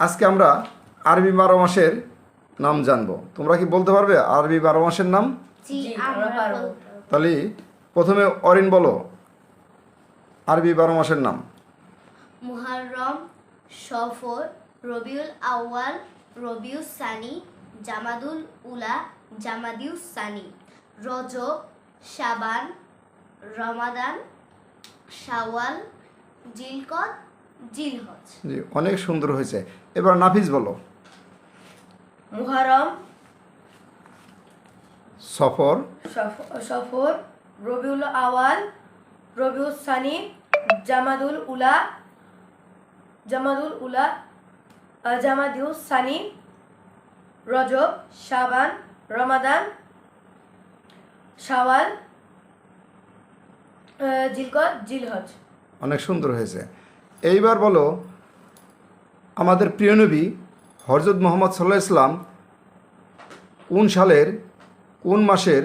আজকে আমরা আরবি 12 মাসের নাম জানবো। তোমরা কি বলতে পারবে আরবি 12 মাসের নাম? জি আমরা পারবো। তাহলে প্রথমে অরিন বলো আরবি 12 মাসের নাম। মুহররম, সফর, রবিউল আউয়াল, রবিউস সানি, জামাদুল উলা, জামাদিউস সানি, রজব, শাবান, রমাদান, শাওয়াল, জিলকদ, জিলহজ। জি, অনেক সুন্দর হয়েছে। এবার নাফিস বলো। মুহররম, সফর, সফর, রবিউল আওয়াল, রবিউল সানি, জামাদুল উলা, জামাদিউস সানি, রজব, শাবান, রমাদান, শাওয়াল, জিলকদ, জিলহজ। অনেক সুন্দর হয়েছে। এইবার বলো আমাদের প্রিয় নবী হযরত মুহাম্মদ সাল্লাল্লাহু আলাইহি সাল্লাম কোন সালের কোন মাসের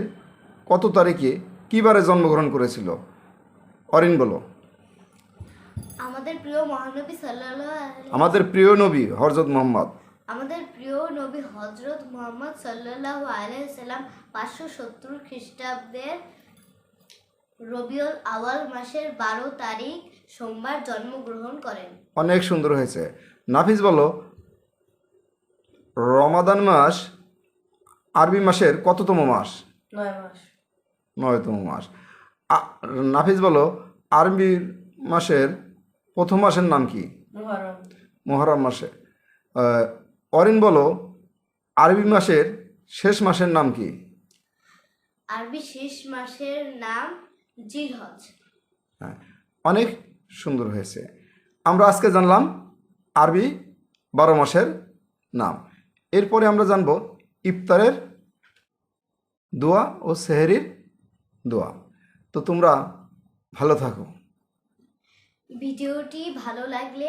কত তারিখে কী বারে জন্মগ্রহণ করেছিল? অরিন বলো। আমাদের প্রিয় মহানবী আমাদের প্রিয় নবী হযরত মুহাম্মদ আমাদের প্রিয় নবী হযরত মুহাম্মদ সাল্লাল্লাহু আলাইহি সাল্লাম 570 খ্রিস্টাব্দের রবিউল আউয়াল মাসের 12 তারিখ সোমবার জন্মগ্রহণ করেন। অনেক সুন্দর হয়েছে। নাফিস বলো রমাদান মাস আরবি মাসের কততম মাস? 9 মাস। 9তম মাস। নাফিস বলো আরবি মাসের প্রথম মাসের নাম কি? মুহররম। মুহররম মাসে। অরিন বলো আরবি মাসের শেষ মাসের নাম কি? আরবি শেষ মাসের নাম জিলহজ। হ্যাঁ, অনেক সুন্দর হয়েছে। আমরা আজকে জানলাম আরবি 12 মাসের নাম। এরপরে আমরা জানব ইফতারের দোয়া ও সেহরির দোয়া। তো তোমরা ভালো থাকো। ভিডিওটি ভালো লাগলে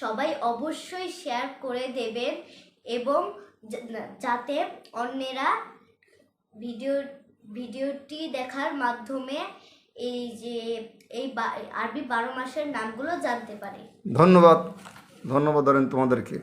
সবাই অবশ্যই শেয়ার করে দেবেন এবং যাতে অন্যেরা ভিডিওটি দেখার মাধ্যমে এই আরবি 12 মাসের নামগুলো জানতে পারে। ধন্যবাদ অরিন তোমাদেরকে।